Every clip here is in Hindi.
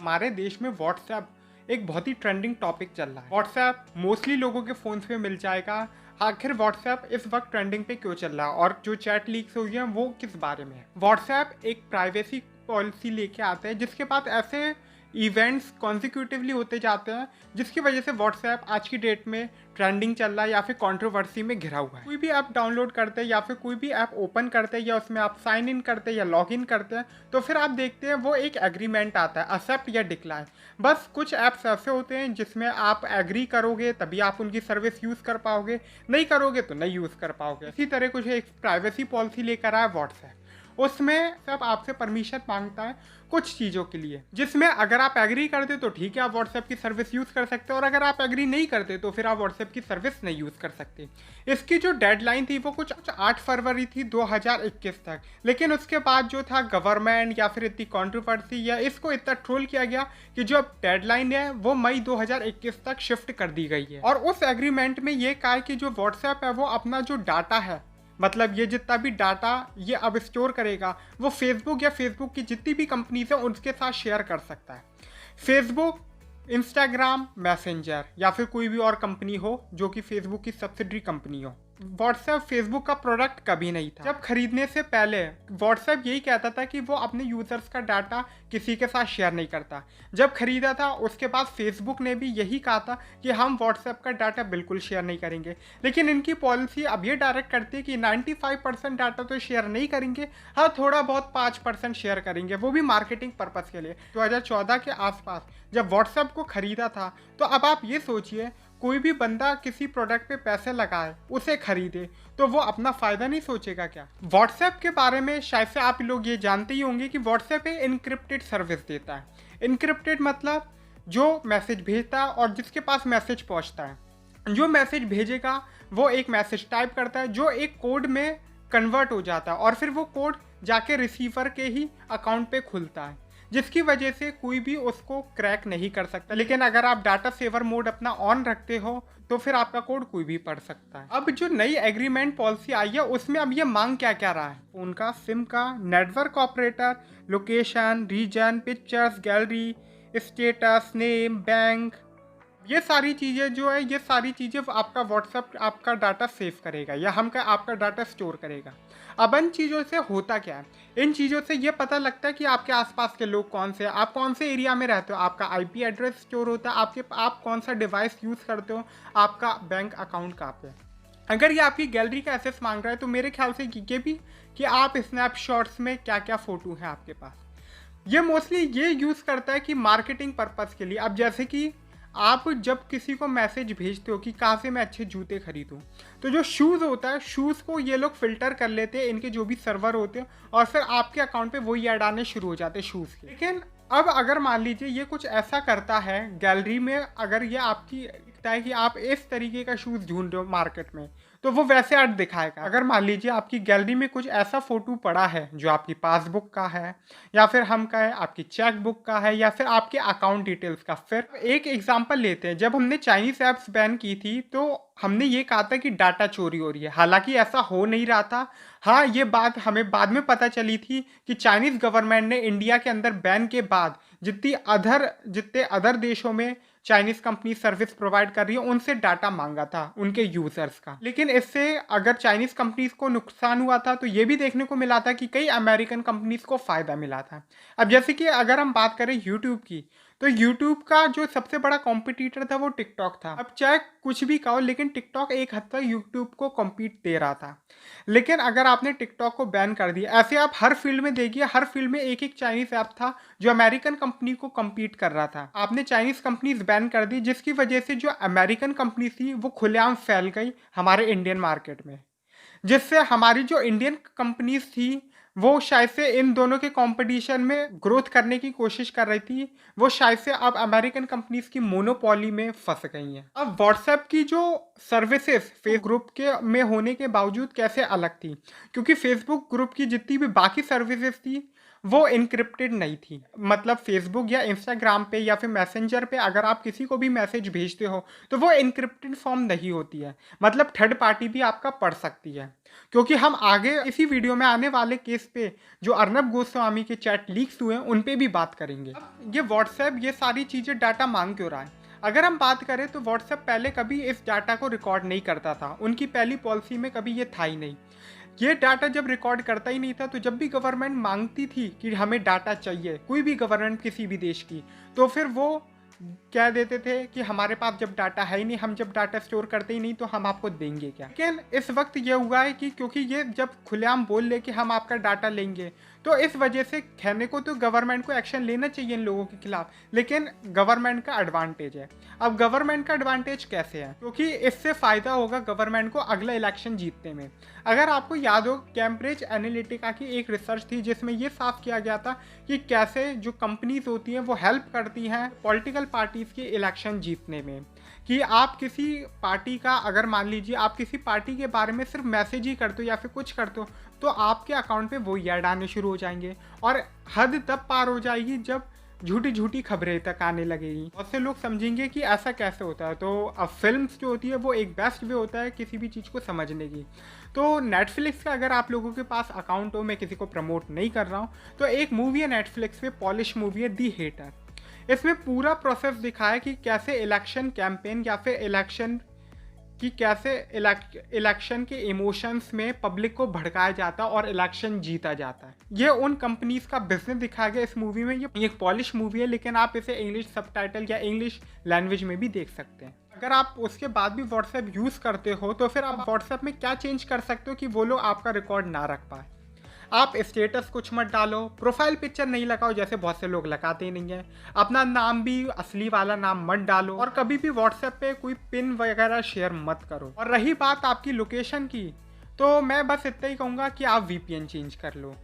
हमारे देश में व्हाट्सएप एक बहुत ही ट्रेंडिंग टॉपिक चल रहा है। व्हाट्सएप मोस्टली लोगों के फ़ोन्स पे मिल जाएगा। आखिर व्हाट्सएप इस वक्त ट्रेंडिंग पे क्यों चल रहा है और जो चैट लीक्स हुई हैं वो किस बारे में है। व्हाट्सएप एक प्राइवेसी पॉलिसी लेके आता है जिसके बाद ऐसे इवेंट्स कॉन्जिक्यूटिवली होते जाते हैं जिसकी वजह से व्हाट्सएप आज की डेट में ट्रेंडिंग चल रहा है या फिर कंट्रोवर्सी में घिरा हुआ है। कोई भी ऐप डाउनलोड करते हैं या फिर कोई भी ऐप ओपन करते हैं या उसमें आप साइन इन करते हैं या लॉग इन करते हैं तो फिर आप देखते हैं वो एक एग्रीमेंट आता है, एक्सेप्ट या डिक्लाइन। बस कुछ ऐप्स ऐसे होते हैं जिसमें आप एग्री करोगे तभी आप उनकी सर्विस यूज़ कर पाओगे, नहीं करोगे तो नहीं यूज़ कर पाओगे। इसी तरह कुछ एक प्राइवेसी पॉलिसी लेकर आया व्हाट्सएप। उसमें सब आपसे परमिशन मांगता है कुछ चीज़ों के लिए, जिसमें अगर आप एग्री करते तो ठीक है, आप व्हाट्सएप की सर्विस यूज़ कर सकते हो, और अगर आप एग्री नहीं करते तो फिर आप व्हाट्सएप की सर्विस नहीं यूज़ कर सकते। इसकी जो डेडलाइन थी वो कुछ 8 फरवरी थी 2021 तक, लेकिन उसके बाद जो था गवर्नमेंट या फिर इतनी कंट्रोवर्सी या इसको इतना ट्रोल किया गया कि जो अब डेडलाइन है वो मई 2021 तक शिफ्ट कर दी गई है। और उस एग्रीमेंट में ये कहा है कि जो व्हाट्सएप है वो अपना जो डाटा है, मतलब ये जितना भी डाटा ये अब स्टोर करेगा वो फेसबुक या फेसबुक की जितनी भी कंपनीज है उनके साथ शेयर कर सकता है। फेसबुक, इंस्टाग्राम, मैसेंजर या फिर कोई भी और कंपनी हो जो कि फेसबुक की सब्सिडरी कंपनी हो। व्हाट्सएप फेसबुक का प्रोडक्ट कभी नहीं था। जब खरीदने से पहले व्हाट्सएप यही कहता था कि वो अपने यूजर्स का डाटा किसी के साथ शेयर नहीं करता। जब खरीदा था उसके बाद फेसबुक ने भी यही कहा था कि हम व्हाट्सएप का डाटा बिल्कुल शेयर नहीं करेंगे, लेकिन इनकी पॉलिसी अब ये डायरेक्ट करती है कि 95% डाटा तो शेयर नहीं करेंगे, हाँ थोड़ा बहुत 5% शेयर करेंगे, वो भी मार्केटिंग पर्पस के लिए। 2014 के आसपास जब व्हाट्सएप को खरीदा था तो अब आप ये सोचिए कोई भी बंदा किसी प्रोडक्ट पे पैसे लगाए, उसे खरीदे, तो वो अपना फ़ायदा नहीं सोचेगा क्या? व्हाट्सएप के बारे में शायद से आप लोग ये जानते ही होंगे कि व्हाट्सएप एक इनक्रिप्टेड सर्विस देता है। इनक्रिप्टेड मतलब जो मैसेज भेजता है और जिसके पास मैसेज पहुंचता है, जो मैसेज भेजेगा वो एक मैसेज टाइप करता है जो एक कोड में कन्वर्ट हो जाता है और फिर वो कोड जाके रिसीवर के ही अकाउंट पे खुलता है, जिसकी वजह से कोई भी उसको क्रैक नहीं कर सकता। लेकिन अगर आप डाटा सेवर मोड अपना ऑन रखते हो तो फिर आपका कोड कोई भी पढ़ सकता है। अब जो नई एग्रीमेंट पॉलिसी आई है उसमें अब ये मांग क्या क्या रहा है, उनका सिम का, network operator, location, region, pictures, gallery, status, name, bank, ये सारी चीज़ें जो है, ये सारी चीज़ें आपका व्हाट्सएप आपका डाटा सेव करेगा या हम का आपका डाटा स्टोर करेगा। अब इन चीज़ों से होता क्या है, इन चीज़ों से ये पता लगता है कि आपके आसपास के लोग कौन से हैं, आप कौन से एरिया में रहते हो, आपका आईपी एड्रेस स्टोर होता है, आप कौन सा डिवाइस यूज़ करते हो, आपका बैंक अकाउंट कहाँ पे है। अगर ये आपकी गैलरी का एक्सेस मांग रहा है तो मेरे ख्याल से ये भी कि आप स्नैपशॉट्स में क्या क्या फ़ोटो हैं आपके पास। ये मोस्टली ये यूज़ करता है कि मार्केटिंग पर्पज़ के लिए। अब जैसे कि आप जब किसी को मैसेज भेजते हो कि कहाँ से मैं अच्छे जूते खरीदूँ, तो जो शूज़ होता है, शूज़ को ये लोग फ़िल्टर कर लेते हैं, इनके जो भी सर्वर होते हैं, और फिर आपके अकाउंट पे वही ऐड आने शुरू हो जाते हैं शूज़ के। लेकिन अब अगर मान लीजिए ये कुछ ऐसा करता है गैलरी में, अगर ये आपकी दिखता है कि आप इस तरीके का शूज़ ढूंढ रहे हो मार्केट में, तो वो वैसे ऐड दिखाएगा। अगर मान लीजिए आपकी गैलरी में कुछ ऐसा फ़ोटो पड़ा है जो आपकी पासबुक का है या फिर हम कहें आपकी चेक बुक का है या फिर आपके अकाउंट डिटेल्स का। फिर एक एग्जांपल लेते हैं, जब हमने चाइनीज़ ऐप्स बैन की थी तो हमने ये कहा था कि डाटा चोरी हो रही है, हालांकि ऐसा हो नहीं रहा था। हाँ, ये बात हमें बाद में पता चली थी कि चाइनीज़ गवर्नमेंट ने इंडिया के अंदर बैन के बाद जितने अदर देशों में चाइनीज़ कंपनी सर्विस प्रोवाइड कर रही है उनसे डाटा मांगा था उनके यूज़र्स का। लेकिन इससे अगर चाइनीज़ कंपनीज़ को नुकसान हुआ था तो ये भी देखने को मिला था कि कई अमेरिकन कंपनीज़ को फ़ायदा मिला था। अब जैसे कि अगर हम बात करें यूट्यूब की, तो यूट्यूब का जो सबसे बड़ा कॉम्पिटिटर था वो टिकटॉक था। अब चाहे कुछ भी कहो, लेकिन टिकटॉक एक हद तक यूट्यूब को कॉम्पीट दे रहा था। लेकिन अगर आपने टिकटॉक को बैन कर दिया, ऐसे आप हर फील्ड में देखिए, हर फील्ड में एक एक चाइनीज़ ऐप था जो अमेरिकन कंपनी को कम्पीट कर रहा था। आपने चाइनीज़ कंपनीज बैन कर दी जिसकी वजह से जो अमेरिकन कंपनी थी वो खुलेआम फैल गई हमारे इंडियन मार्केट में, जिससे हमारी जो इंडियन कंपनीज थी वो शायद से इन दोनों के कंपटीशन में ग्रोथ करने की कोशिश कर रही थी, वो शायद से अब अमेरिकन कंपनीज की मोनोपोली में फंस गई हैं। अब व्हाट्सएप की जो सर्विसेज फेसबुक ग्रुप के में होने के बावजूद कैसे अलग थी, क्योंकि फेसबुक ग्रुप की जितनी भी बाकी सर्विसेज थी वो इनक्रिप्टेड नहीं थी। मतलब फेसबुक या इंस्टाग्राम पे या फिर मैसेंजर पे अगर आप किसी को भी मैसेज भेजते हो तो वो इनक्रिप्टेड फॉर्म नहीं होती है, मतलब थर्ड पार्टी भी आपका पढ़ सकती है। क्योंकि हम आगे इसी वीडियो में आने वाले केस पे जो अर्नब गोस्वामी के चैट लीक्स हुए हैं उन पे भी बात करेंगे। अब ये व्हाट्सएप ये सारी चीज़ें डाटा मांग क्यों रहा है? अगर हम बात करें तो व्हाट्सएप पहले कभी इस डाटा को रिकॉर्ड नहीं करता था, उनकी पहली पॉलिसी में कभी ये था ही नहीं। ये डाटा जब रिकॉर्ड करता ही नहीं था तो जब भी गवर्नमेंट मांगती थी कि हमें डाटा चाहिए, कोई भी गवर्नमेंट किसी भी देश की, तो फिर वो कह देते थे कि हमारे पास जब डाटा है ही नहीं, हम जब डाटा स्टोर करते ही नहीं तो हम आपको देंगे क्या। लेकिन इस वक्त ये हुआ है कि क्योंकि ये जब खुलेआम बोल ले कि हम आपका डाटा लेंगे, तो इस वजह से कहने को तो गवर्नमेंट को एक्शन लेना चाहिए इन लोगों के खिलाफ, लेकिन गवर्नमेंट का एडवांटेज है। अब गवर्नमेंट का एडवांटेज कैसे है? क्योंकि इससे फ़ायदा होगा गवर्नमेंट को अगला इलेक्शन जीतने में। अगर आपको याद हो, कैम्ब्रिज एनालिटिका की एक रिसर्च थी जिसमें यह साफ किया गया था कि कैसे जो कंपनीज होती हैं वो हेल्प करती हैं पॉलिटिकल पार्टीज़ के इलेक्शन जीतने में। कि आप किसी पार्टी का, अगर मान लीजिए आप किसी पार्टी के बारे में सिर्फ मैसेज ही करते हो या फिर कुछ करते हो, तो आपके अकाउंट पे वो ऐड आने शुरू हो जाएंगे और हद तब पार हो जाएगी जब झूठी झूठी खबरें तक आने लगेगी। बहुत से लोग समझेंगे कि ऐसा कैसे होता है। तो अब फिल्म्स जो होती है वो एक बेस्ट वे होता है किसी भी चीज़ को समझने की। तो नेटफ्लिक्स का अगर आप लोगों के पास अकाउंट हो, मैं किसी को प्रमोट नहीं कर रहा हूँ, तो एक मूवी है नेटफ्लिक्स पे, पॉलिश मूवी है दी हेटर। इसमें पूरा प्रोसेस दिखाया कि कैसे इलेक्शन कैंपेन या फिर इलेक्शन कि कैसे इलेक्शन के इमोशंस में पब्लिक को भड़काया जाता है और इलेक्शन जीता जाता है। ये उन कंपनीज का बिजनेस दिखाया गया इस मूवी में। ये एक पॉलिश मूवी है, लेकिन आप इसे इंग्लिश सबटाइटल या इंग्लिश लैंग्वेज में भी देख सकते हैं। अगर आप उसके बाद भी व्हाट्सएप यूज़ करते हो तो फिर आप व्हाट्सएप में क्या चेंज कर सकते हो कि वो लोग आपका रिकॉर्ड ना रख पाए। आप स्टेटस कुछ मत डालो, प्रोफाइल पिक्चर नहीं लगाओ जैसे बहुत से लोग लगाते ही नहीं है, अपना नाम भी असली वाला नाम मत डालो, और कभी भी व्हाट्सएप पे कोई पिन वगैरह शेयर मत करो। और रही बात आपकी लोकेशन की, तो मैं बस इतना ही कहूँगा कि आप वीपीएन चेंज कर लो।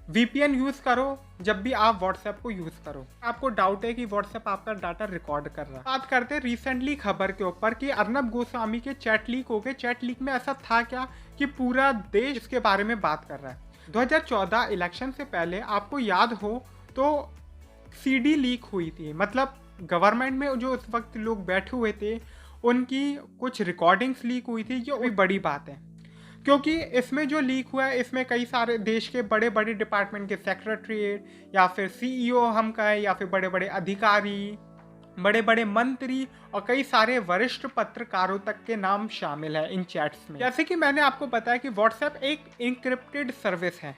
वीपीएन यूज़ करो जब भी आप व्हाट्सएप को यूज़ करो। आपको डाउट है कि व्हाट्सएप आपका डाटा रिकॉर्ड कर रहा है। बात करते हैं रिसेंटली खबर के ऊपर कि अर्नब गोस्वामी के चैट लीक हो गए। चैट लीक में ऐसा था क्या कि पूरा देश इसके बारे में बात कर रहा है। 2014 इलेक्शन से पहले आपको याद हो तो सीडी लीक हुई थी, मतलब गवर्नमेंट में जो उस वक्त लोग बैठे हुए थे उनकी कुछ रिकॉर्डिंग्स लीक हुई थी। ये बड़ी बात है क्योंकि इसमें जो लीक हुआ है इसमें कई सारे देश के बड़े बड़े डिपार्टमेंट के सेक्रेटरीट या फिर सीईओ हम कहें या फिर बड़े बड़े अधिकारी, बड़े बड़े मंत्री और कई सारे वरिष्ठ पत्रकारों तक के नाम शामिल है इन चैट्स में। जैसे कि मैंने आपको बताया कि व्हाट्सएप एक इंक्रिप्टेड सर्विस है,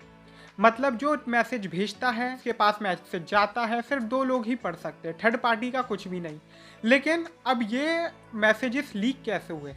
मतलब जो मैसेज भेजता है उसके पास मैसेज जाता है, सिर्फ 2 लोग ही पढ़ सकते हैं, थर्ड पार्टी का कुछ भी नहीं। लेकिन अब ये मैसेजेस लीक कैसे हुए?